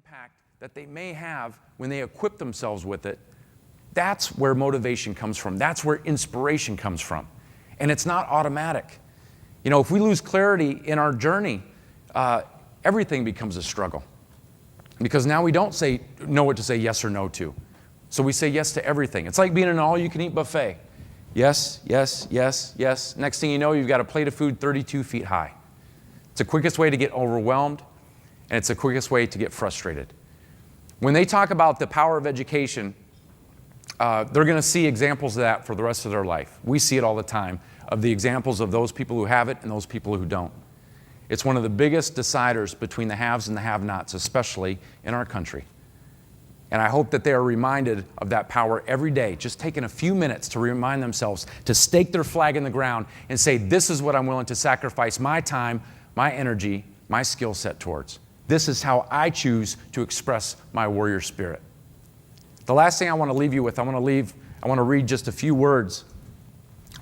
impact that they may have when they equip themselves with it, that's where motivation comes from. That's where inspiration comes from. And it's not automatic. You know, if we lose clarity in our journey, everything becomes a struggle. Because now we don't know what to say yes or no to. So we say yes to everything. It's like being in an all-you-can-eat buffet. Yes, yes, yes, yes. Next thing you know, you've got a plate of food 32 feet high. It's the quickest way to get overwhelmed, and it's the quickest way to get frustrated. When they talk about the power of education, they're going to see examples of that for the rest of their life. We see it all the time, of the examples of those people who have it and those people who don't. It's one of the biggest deciders between the haves and the have-nots, especially in our country. And I hope that they are reminded of that power every day, just taking a few minutes to remind themselves to stake their flag in the ground and say, this is what I'm willing to sacrifice my time, my energy, my skill set towards. This is how I choose to express my warrior spirit. The last thing I want to leave you with, I want to read just a few words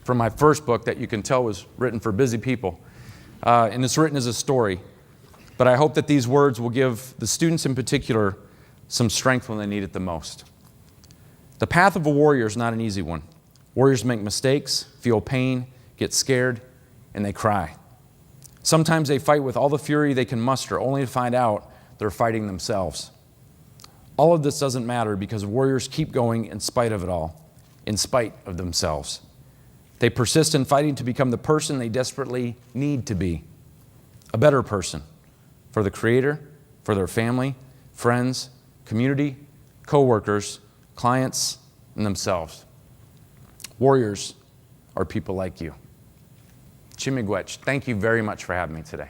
from my first book that you can tell was written for busy people. And it's written as a story. But I hope that these words will give the students in particular some strength when they need it the most. The path of a warrior is not an easy one. Warriors make mistakes, feel pain, get scared, and they cry. Sometimes they fight with all the fury they can muster, only to find out they're fighting themselves. All of this doesn't matter because warriors keep going in spite of it all, in spite of themselves. They persist in fighting to become the person they desperately need to be, a better person for the Creator, for their family, friends, community, co-workers, clients, and themselves. Warriors are people like you. Chimigwech, thank you very much for having me today.